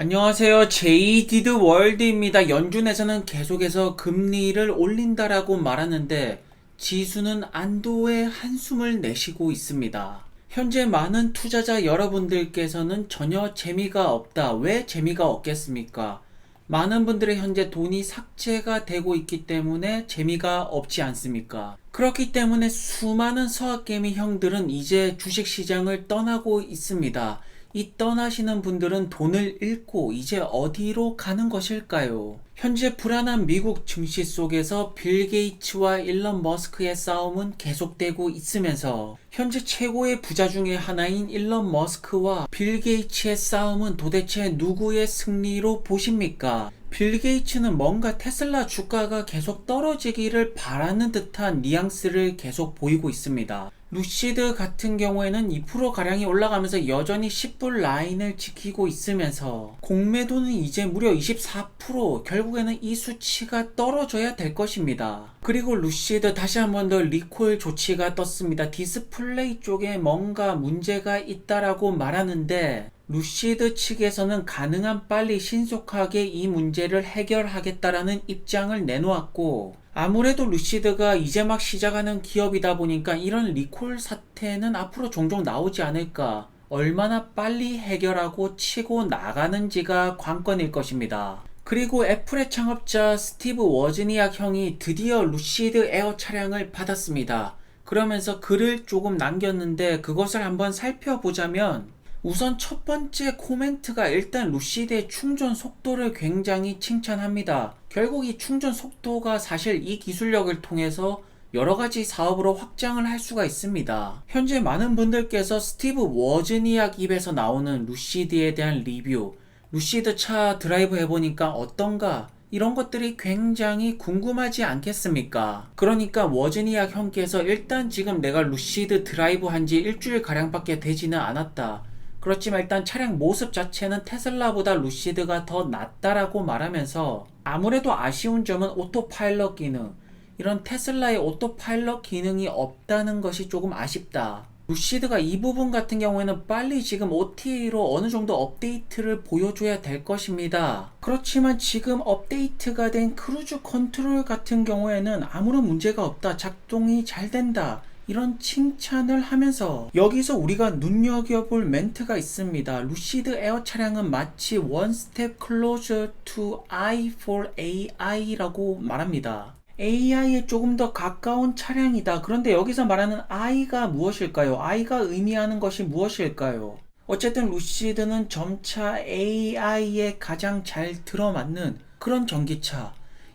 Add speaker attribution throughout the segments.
Speaker 1: 안녕하세요. 제이디드 월드입니다. 연준에서는 계속해서 금리를 올린다라고 말하는데 지수는 안도의 한숨을 내쉬고 있습니다. 현재 많은 투자자 여러분들께서는 전혀 재미가 없다. 왜 재미가 없겠습니까? 많은 분들의 현재 돈이 삭제가 되고 있기 때문에 재미가 없지 않습니까? 그렇기 때문에 수많은 서학개미 형들은 이제 주식시장을 떠나고 있습니다. 이 떠나시는 분들은 돈을 잃고 이제 어디로 가는 것일까요? 현재 불안한 미국 증시 속에서 빌 게이츠와 일론 머스크의 싸움은 계속되고 있으면서 현재 최고의 부자 중에 하나인 일론 머스크와 빌 게이츠의 싸움은 도대체 누구의 승리로 보십니까? 빌 게이츠는 뭔가 테슬라 주가가 계속 떨어지기를 바라는 듯한 뉘앙스를 계속 보이고 있습니다. 루시드 같은 경우에는 2%가량이 올라가면서 여전히 10불 라인을 지키고 있으면서 공매도는 이제 무려 24%, 결국에는 이 수치가 떨어져야 될 것입니다. 그리고 루시드 다시 한 번 더 리콜 조치가 떴습니다. 디스플레이 쪽에 뭔가 문제가 있다라고 말하는데 루시드 측에서는 가능한 빨리 신속하게 이 문제를 해결하겠다라는 입장을 내놓았고, 아무래도 루시드가 이제 막 시작하는 기업이다 보니까 이런 리콜 사태는 앞으로 종종 나오지 않을까, 얼마나 빨리 해결하고 치고 나가는지가 관건일 것입니다. 그리고 애플의 창업자 스티브 워즈니악 형이 드디어 루시드 에어 차량을 받았습니다. 그러면서 글을 조금 남겼는데 그것을 한번 살펴보자면, 우선 첫 번째 코멘트가 일단 루시드의 충전 속도를 굉장히 칭찬합니다. 결국 이 충전 속도가 사실 이 기술력을 통해서 여러가지 사업으로 확장을 할 수가 있습니다. 현재 많은 분들께서 스티브 워즈니악 입에서 나오는 루시드에 대한 리뷰, 루시드 차 드라이브 해보니까 어떤가, 이런 것들이 굉장히 궁금하지 않겠습니까? 그러니까 워즈니악 형께서 일단 지금 내가 루시드 드라이브 한지 일주일 가량밖에 되지는 않았다. 그렇지만 일단 차량 모습 자체는 테슬라보다 루시드가 더 낫다라고 말하면서, 아무래도 아쉬운 점은 오토파일럿 기능, 이런 테슬라의 오토파일럿 기능이 없다는 것이 조금 아쉽다. 루시드가 이 부분 같은 경우에는 빨리 지금 OTA로 어느 정도 업데이트를 보여줘야 될 것입니다. 그렇지만 지금 업데이트가 된 크루즈 컨트롤 같은 경우에는 아무런 문제가 없다, 작동이 잘 된다, 이런 칭찬을 하면서 여기서 우리가 눈여겨볼 멘트가 있습니다. 루시드 에어 차량은 마치 one step closer to I for AI라고 말합니다. AI에 조금 더 가까운 차량이다. 그런데 여기서 말하는 I가 무엇일까요? I가 의미하는 것이 무엇일까요? 어쨌든 루시드는 점차 AI에 가장 잘 들어맞는 그런 전기차,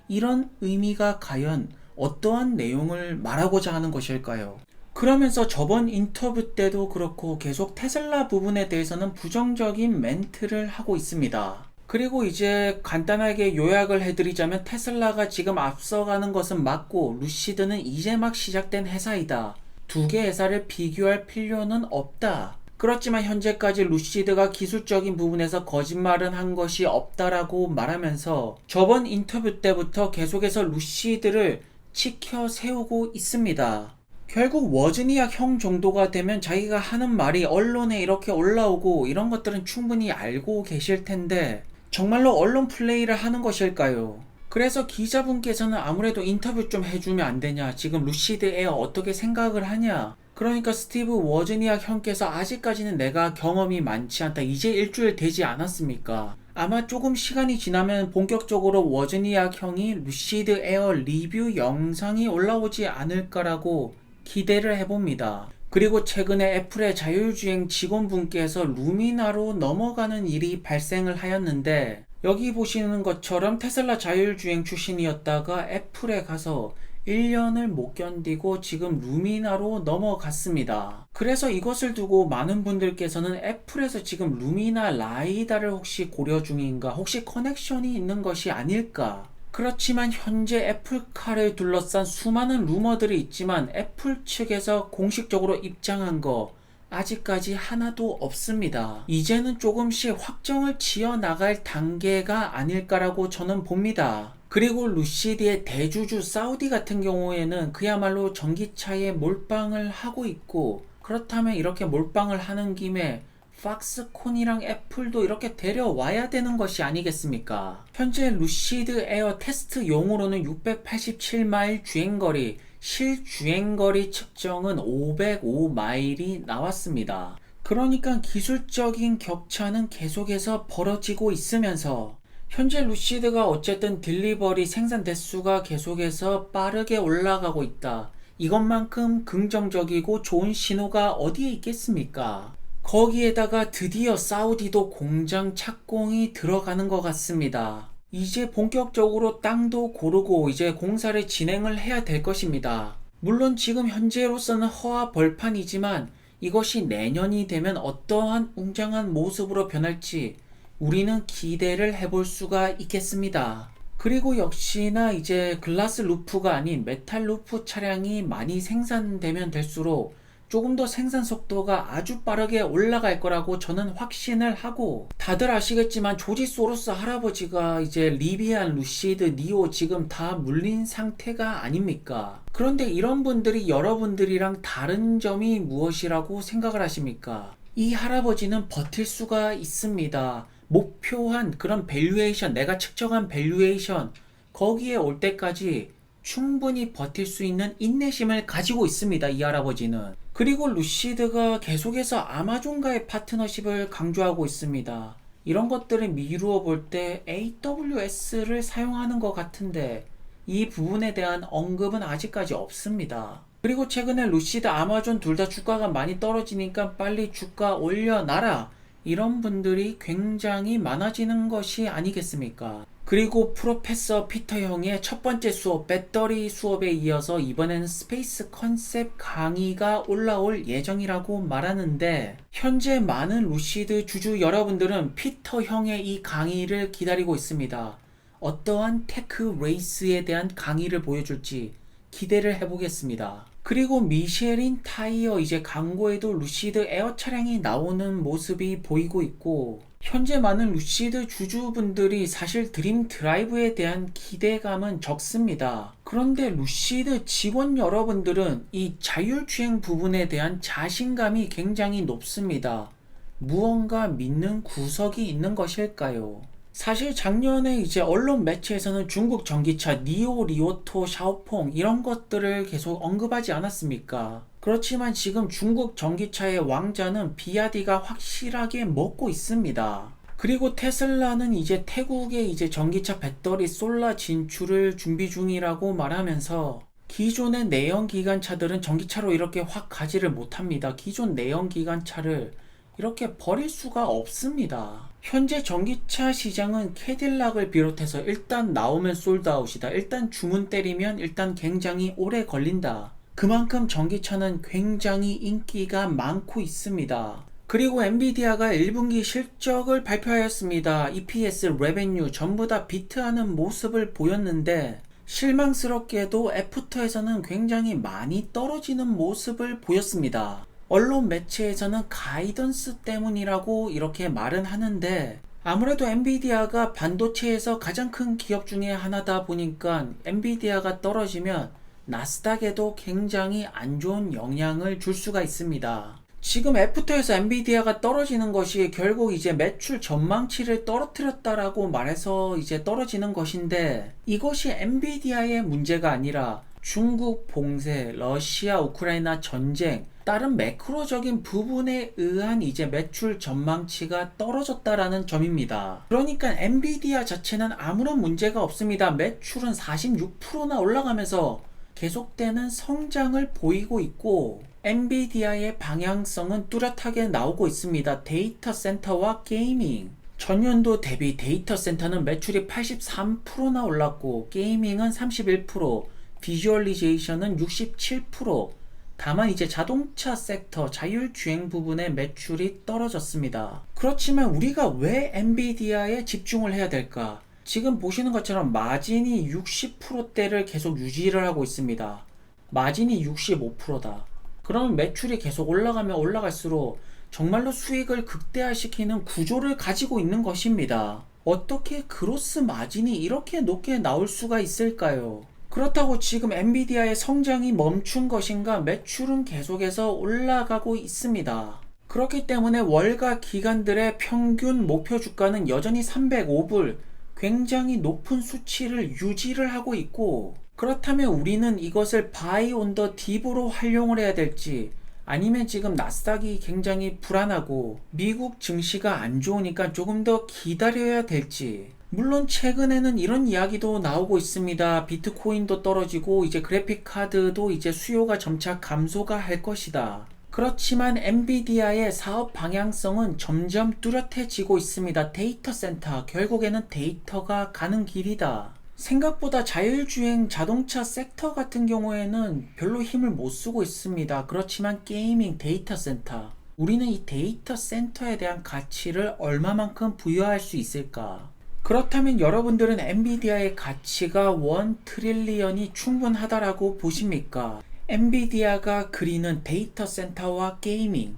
Speaker 1: 이런 의미가 과연 어떠한 내용을 말하고자 하는 것일까요? 그러면서 저번 인터뷰 때도 그렇고 계속 테슬라 부분에 대해서는 부정적인 멘트를 하고 있습니다. 그리고 이제 간단하게 요약을 해드리자면, 테슬라가 지금 앞서가는 것은 맞고 루시드는 이제 막 시작된 회사이다. 두 개 회사를 비교할 필요는 없다. 그렇지만 현재까지 루시드가 기술적인 부분에서 거짓말은 한 것이 없다라고 말하면서 저번 인터뷰 때부터 계속해서 루시드를 치켜 세우고 있습니다. 결국 워즈니악 형 정도가 되면 자기가 하는 말이 언론에 이렇게 올라오고 이런 것들은 충분히 알고 계실 텐데 정말로 언론 플레이를 하는 것일까요? 그래서 기자분께서는 아무래도 인터뷰 좀 해주면 안 되냐, 지금 루시드 에어 어떻게 생각을 하냐, 그러니까 스티브 워즈니악 형께서 아직까지는 내가 경험이 많지 않다, 이제 일주일 되지 않았습니까? 아마 조금 시간이 지나면 본격적으로 워즈니악 형이 루시드 에어 리뷰 영상이 올라오지 않을까라고 기대를 해봅니다. 그리고 최근에 애플의 자율주행 직원분께서 루미나로 넘어가는 일이 발생을 하였는데, 여기 보시는 것처럼 테슬라 자율주행 출신이었다가 애플에 가서 1년을 못 견디고 지금 루미나로 넘어갔습니다. 그래서 이것을 두고 많은 분들께서는 애플에서 지금 루미나 라이다를 혹시 고려 중인가, 혹시 커넥션이 있는 것이 아닐까. 그렇지만 현재 애플카를 둘러싼 수많은 루머들이 있지만 애플 측에서 공식적으로 입장한 거 아직까지 하나도 없습니다. 이제는 조금씩 확정을 지어 나갈 단계가 아닐까라고 저는 봅니다. 그리고 루시드의 대주주 사우디 같은 경우에는 그야말로 전기차에 몰빵을 하고 있고, 그렇다면 이렇게 몰빵을 하는 김에 팍스콘이랑 애플도 이렇게 데려와야 되는 것이 아니겠습니까? 현재 루시드 에어 테스트용으로는 687마일 주행거리, 실주행거리 측정은 505마일이 나왔습니다. 그러니까 기술적인 격차는 계속해서 벌어지고 있으면서 현재 루시드가 어쨌든 딜리버리 생산 대수가 계속해서 빠르게 올라가고 있다. 이것만큼 긍정적이고 좋은 신호가 어디에 있겠습니까? 거기에다가 드디어 사우디도 공장 착공이 들어가는 것 같습니다. 이제 본격적으로 땅도 고르고 이제 공사를 진행을 해야 될 것입니다. 물론 지금 현재로서는 허와 벌판이지만 이것이 내년이 되면 어떠한 웅장한 모습으로 변할지 우리는 기대를 해볼 수가 있겠습니다. 그리고 역시나 이제 글라스 루프가 아닌 메탈 루프 차량이 많이 생산되면 될수록 조금 더 생산 속도가 아주 빠르게 올라갈 거라고 저는 확신을 하고, 다들 아시겠지만 조지 소로스 할아버지가 이제 리비안, 루시드, 니오 지금 다 물린 상태가 아닙니까? 그런데 이런 분들이 여러분들이랑 다른 점이 무엇이라고 생각을 하십니까? 이 할아버지는 버틸 수가 있습니다. 목표한 그런 밸류에이션, 내가 측정한 밸류에이션 거기에 올 때까지 충분히 버틸 수 있는 인내심을 가지고 있습니다. 이 할아버지는. 그리고 루시드가 계속해서 아마존과의 파트너십을 강조하고 있습니다. 이런 것들을 미루어 볼 때 AWS를 사용하는 것 같은데 이 부분에 대한 언급은 아직까지 없습니다. 그리고 최근에 루시드, 아마존 둘 다 주가가 많이 떨어지니까 빨리 주가 올려놔라, 이런 분들이 굉장히 많아지는 것이 아니겠습니까? 그리고 프로페서 피터 형의 첫 번째 수업, 배터리 수업에 이어서 이번에는 스페이스 컨셉 강의가 올라올 예정이라고 말하는데, 현재 많은 루시드 주주 여러분들은 피터 형의 이 강의를 기다리고 있습니다. 어떠한 테크 레이스에 대한 강의를 보여줄지 기대를 해보겠습니다. 그리고 미쉐린 타이어 이제 광고에도 루시드 에어 차량이 나오는 모습이 보이고 있고, 현재 많은 루시드 주주분들이 사실 드림 드라이브에 대한 기대감은 적습니다. 그런데 루시드 직원 여러분들은 이 자율주행 부분에 대한 자신감이 굉장히 높습니다. 무언가 믿는 구석이 있는 것일까요? 사실 작년에 이제 언론 매체에서는 중국 전기차 니오, 리오토, 샤오퐁 이런 것들을 계속 언급하지 않았습니까? 그렇지만 지금 중국 전기차의 왕자는 비아디가 확실하게 먹고 있습니다. 그리고 테슬라는 이제 태국에 이제 전기차 배터리 솔라 진출을 준비 중이라고 말하면서 기존의 내연기관차들은 전기차로 이렇게 확 가지를 못합니다. 기존 내연기관차를 이렇게 버릴 수가 없습니다. 현재 전기차 시장은 캐딜락을 비롯해서 일단 나오면 솔드아웃이다. 일단 주문 때리면 일단 굉장히 오래 걸린다. 그만큼 전기차는 굉장히 인기가 많고 있습니다. 그리고 엔비디아가 1분기 실적을 발표하였습니다. EPS, 레베뉴 전부 다 비트하는 모습을 보였는데 실망스럽게도 애프터에서는 굉장히 많이 떨어지는 모습을 보였습니다. 언론 매체에서는 가이던스 때문이라고 이렇게 말은 하는데, 아무래도 엔비디아가 반도체에서 가장 큰 기업 중에 하나다 보니까 엔비디아가 떨어지면 나스닥에도 굉장히 안 좋은 영향을 줄 수가 있습니다. 지금 애프터에서 엔비디아가 떨어지는 것이 결국 이제 매출 전망치를 떨어뜨렸다라고 말해서 이제 떨어지는 것인데, 이것이 엔비디아의 문제가 아니라 중국 봉쇄, 러시아, 우크라이나 전쟁, 다른 매크로적인 부분에 의한 이제 매출 전망치가 떨어졌다라는 점입니다. 그러니까 엔비디아 자체는 아무런 문제가 없습니다. 매출은 46%나 올라가면서 계속되는 성장을 보이고 있고, 엔비디아의 방향성은 뚜렷하게 나오고 있습니다. 데이터 센터와 게이밍. 전년도 대비 데이터 센터는 매출이 83%나 올랐고, 게이밍은 31%, 비주얼리제이션은 67%, 다만 이제 자동차 섹터, 자율주행 부분의 매출이 떨어졌습니다. 그렇지만 우리가 왜 엔비디아에 집중을 해야 될까? 지금 보시는 것처럼 마진이 60%대를 계속 유지를 하고 있습니다. 마진이 65%다. 그러면 매출이 계속 올라가면 올라갈수록 정말로 수익을 극대화시키는 구조를 가지고 있는 것입니다. 어떻게 그로스 마진이 이렇게 높게 나올 수가 있을까요? 그렇다고 지금 엔비디아의 성장이 멈춘 것인가? 매출은 계속해서 올라가고 있습니다. 그렇기 때문에 월가 기관들의 평균 목표 주가는 여전히 305불, 굉장히 높은 수치를 유지를 하고 있고, 그렇다면 우리는 이것을 바이 온 더 딥으로 활용을 해야 될지, 아니면 지금 나스닥이 굉장히 불안하고 미국 증시가 안 좋으니까 조금 더 기다려야 될지. 물론 최근에는 이런 이야기도 나오고 있습니다. 비트코인도 떨어지고 이제 그래픽 카드도 이제 수요가 점차 감소가 할 것이다. 그렇지만 엔비디아의 사업 방향성은 점점 뚜렷해지고 있습니다. 데이터 센터, 결국에는 데이터가 가는 길이다. 생각보다 자율주행 자동차 섹터 같은 경우에는 별로 힘을 못 쓰고 있습니다. 그렇지만 게이밍 데이터 센터, 우리는 이 데이터 센터에 대한 가치를 얼마만큼 부여할 수 있을까? 그렇다면 여러분들은 엔비디아의 가치가 1 트릴리언이 충분하다라고 보십니까? 엔비디아가 그리는 데이터 센터와 게이밍,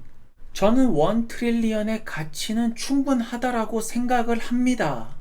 Speaker 1: 저는 1 트릴리언의 가치는 충분하다라고 생각을 합니다.